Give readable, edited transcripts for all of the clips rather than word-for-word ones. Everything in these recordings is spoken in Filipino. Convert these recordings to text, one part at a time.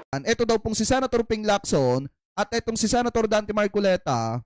Ito daw pong si Senator Ping Lacson at itong si Senator Dante Marcoleta,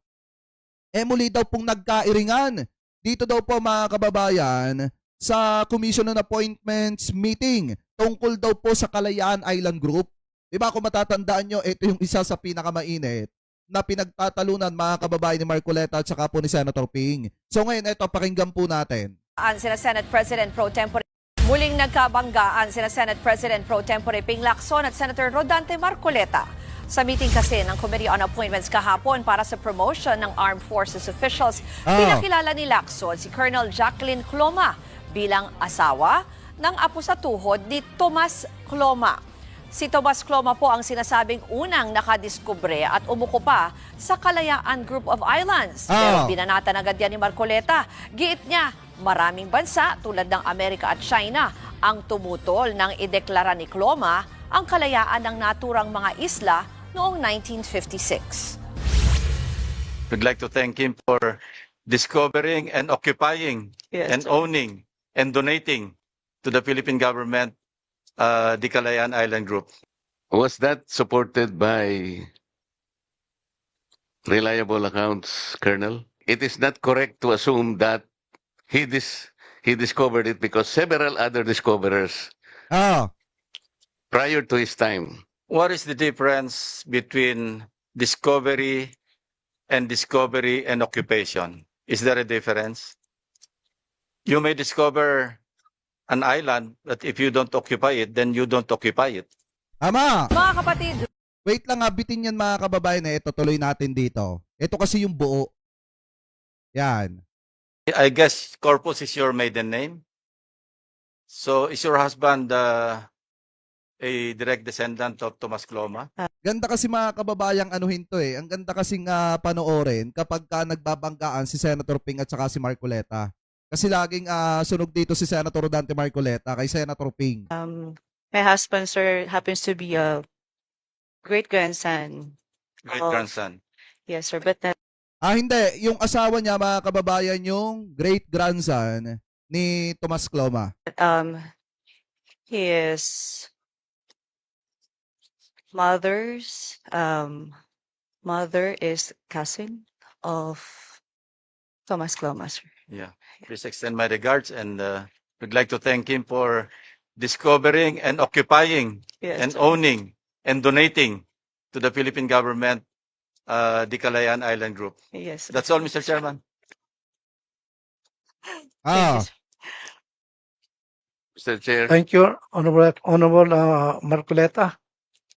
muli daw pong nagkairingan. Dito daw po mga kababayan sa Commission on Appointments meeting tungkol daw po sa Kalayaan Island Group. Diba kung matatandaan nyo, ito yung isa sa pinakamainit na pinagtatalunan mga kababayan ni Marcoleta at saka po ni Senator Ping. So ngayon, ito pakinggan po natin. Sina Senate President Pro Tempore muling nagkabanggaan sina Senate President Pro Tempore Ping Lacson at Senator Rodante Marcoleta sa meeting kasi ng Committee on Appointments kahapon para sa promotion ng Armed Forces officials. Pinakilala ni Lacson si Colonel Jacqueline Cloma bilang asawa ng apo sa tuhod ni Tomas Cloma. Si Tomas Cloma po ang sinasabing unang nakadiskubre at umuko pa sa Kalayaan Group of Islands. Pero binanatan agad yan ni Marcoleta. Giit niya, maraming bansa tulad ng Amerika at China ang tumutol nang ideklara ni Cloma ang kalayaan ng naturang mga isla noong 1956. We'd like to thank him for discovering and occupying and owning and donating to the Philippine government the Kalayaan Island Group. Was that supported by reliable accounts, Colonel? It is not correct to assume that he discovered it because several other discoverers prior to his time. What is the difference between discovery and occupation? Is there a difference? You may discover an island, but if you don't occupy it, then you don't occupy it. Ama! Mga kapatid, Wait lang, bitin yan mga kababayan. Ito, tuloy natin dito. Ito kasi yung buo. Yan. I guess Corpus is your maiden name. So is your husband a direct descendant of Tomas Cloma? Ganda kasi mga kababayang anuhin to eh. Ang ganda kasing panoorin kapag nagbabanggaan si Senator Ping at saka si Marcoleta. Kasi laging sunog dito si Senator Dante Marcoleta kay Senator Ping. My husband, sir, happens to be a great-grandson. Great-grandson. Yes, sir, but that Hindi. Yung asawa niya, mga kababayan, yung great-grandson ni Tomas Cloma. his mother is cousin of Tomas Cloma, sir. Yeah. Please extend my regards, and we'd like to thank him for discovering and occupying and owning and donating to the Philippine government the Kalayaan Island Group. Yes. That's all, Mr. Chairman. Thank you, sir. Mr. Chair. Thank you, Honorable Marcoleta.